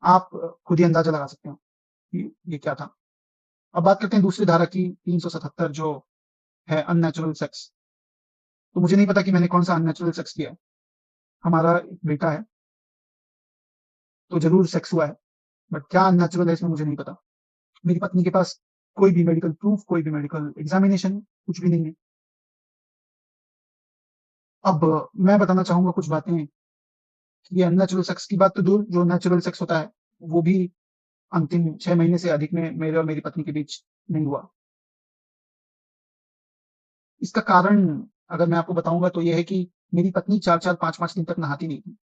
आप खुद ही अंदाज़ा लगा सकते हो कि ये क्या था। अब बात करते हैं दूसरी धारा की 377 जो है अननेचुरल सेक्स। तो मुझे नहीं पता कि मैंने कौन-सा अननेचुरल सेक्स किया है। हमारा एक बेटा है, तो ज़रूर सेक्स हुआ है, बट क्या अननेचुरल है इसमें मुझे नहीं पता। मेरी पत्नी के पास कोई भी मेडिकल प्रूफ, कोई भी मेडिकल एग्ज़ामिनेशन कुछ भी नहीं है। अब मैं बताना चाहूँगा कुछ बातें कि ये अननेचुरल सेक्स की बात तो दूर, जो नेचुरल सेक्स होता है, वो भी अंतिम 6 महीने से अधिक में मेरे और मेरी पत्नी के बीच नहीं हुआ। इसका कारण अगर मैं आपको बताऊँगा तो ये है कि मेरी पत्नी 4-4 5-5 दिन तक नहाती नहीं थी।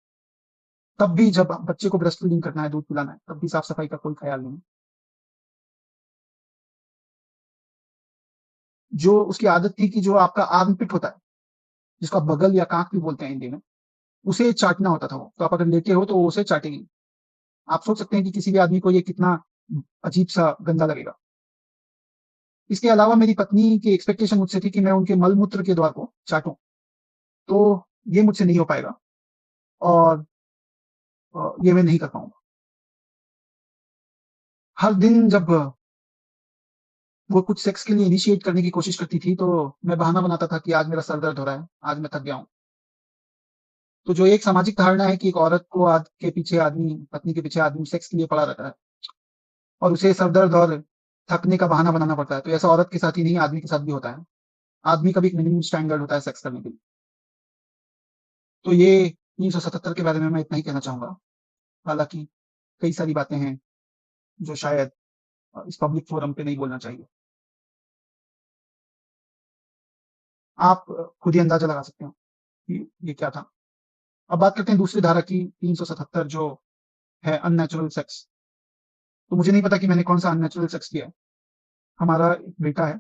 तब भी जब बच्चे को ब्रेस्ट फीडिंग करना है, दूध पिलाना है, तब भी साफ-सफाई का कोई ख़्याल नहीं। जो उसकी आदत थी कि जो आपका आर्मपिट होता है, जिसको आप बगल या काँख भी बोलते हैं हिंदी में, उसे चाटना होता था वो। तो आप अगर लेटे हो तो वो उसे चाटेगी। आप सोच सकते हैं कि किसी भी आदमी को ये कितना अजीब-सा गंदा लगेगा। इसके अलावा मेरी पत्नी की एक्सपेक्टेशन मुझसे थी कि मैं उनके मल-मूत्र के द्वार को चाटूँ, तो ये मुझसे नहीं हो पाएगा और ये मैं नहीं कर पाऊँगा। हर दिन जब वो कुछ सेक्स के लिए इनिशिएट करने की कोशिश करती थी, तो मैं बहाना बनाता था कि आज मेरा सर दर्द हो रहा है, आज मैं थक गया हूँ। तो जो एक सामाजिक धारणा है कि एक औरत को के पीछे आदमी, पत्नी के पीछे आदमी सेक्स के लिए पड़ा रहता है और उसे सर दर्द और थकने का बहाना बनाना पड़ता है। तो ऐसा औरत के साथ ही नहीं, आदमी के साथ भी होता है। आदमी का भी एक मिनिमम स्टैंडर्ड होता है सेक्स करने के लिए। तो ये 377 के बारे में मैं इतना ही कहना चाहूँगा। हालाँकि कई सारी बातें हैं जो शायद इस पब्लिक फोरम पे नहीं बोलना चाहिए। आप खुद ही अंदाज़ा लगा सकते हो कि ये क्या था। अब बात करते हैं दूसरी धारा की 377 जो है अननेचुरल सेक्स। तो मुझे नहीं पता कि मैंने कौन-सा अननेचुरल सेक्स किया है। हमारा एक बेटा है,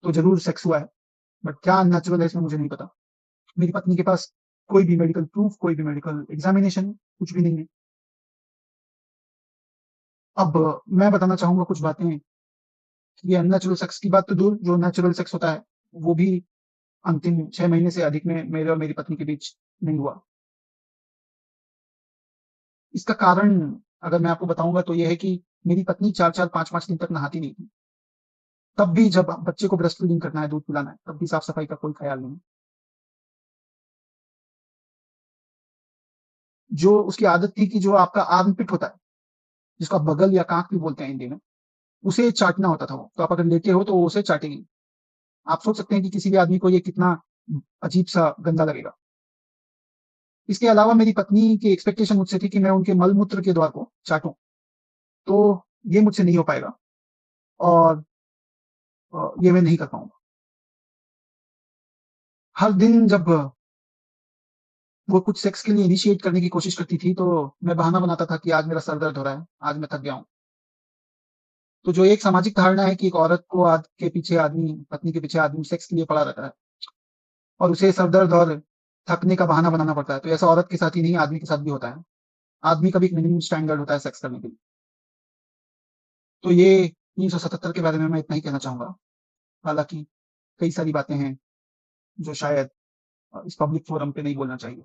तो ज़रूर सेक्स हुआ है, बट क्या अननेचुरल है इसमें मुझे नहीं पता। मेरी पत्नी के पास कोई भी मेडिकल प्रूफ, कोई भी मेडिकल एग्ज़ामिनेशन कुछ भी नहीं है। अब मैं बताना चाहूँगा कुछ बातें कि ये अननेचुरल सेक्स की बात तो दूर, जो नेचुरल सेक्स होता है, वो भी अंतिम 6 महीने से अधिक में मेरे और मेरी पत्नी के बीच नहीं हुआ। इसका कारण अगर मैं आपको बताऊँगा तो ये है कि मेरी पत्नी 4-4 5-5 दिन तक नहाती नहीं थी। तब भी जब बच्चे को ब्रेस्ट फीडिंग करना है, दूध पिलाना है, तब भी साफ-सफाई का कोई ख़्याल नहीं। जो उसकी आदत थी कि जो आपका आर्मपिट होता है, जिसको आप बगल या काँख भी बोलते हैं हिंदी में, उसे चाटना होता था वो। तो आप अगर लेटे हो तो वो उसे चाटेगी। आप सोच सकते हैं कि किसी भी आदमी को ये कितना अजीब-सा गंदा लगेगा। इसके अलावा मेरी पत्नी की एक्सपेक्टेशन मुझसे थी कि मैं उनके मल-मूत्र के द्वार को चाटूँ, तो ये मुझसे नहीं हो पाएगा और ये मैं नहीं कर पाऊँगा। हर दिन जब वो कुछ सेक्स के लिए इनिशिएट करने की कोशिश करती थी, तो मैं बहाना बनाता था कि आज मेरा सर दर्द हो रहा है, आज मैं थक गया हूँ। तो जो एक सामाजिक धारणा है कि एक औरत को के पीछे आदमी, पत्नी के पीछे आदमी सेक्स के लिए पड़ा रहता है और उसे सर दर्द और थकने का बहाना बनाना पड़ता है। तो ऐसा औरत के साथ ही नहीं, आदमी के साथ भी होता है। आदमी का भी एक मिनिमम स्टैंडर्ड होता है सेक्स करने के लिए। तो ये 377 के बारे में मैं इतना ही कहना चाहूँगा। हालाँकि कई सारी बातें हैं जो शायद इस पब्लिक फोरम पे नहीं बोलना चाहिए।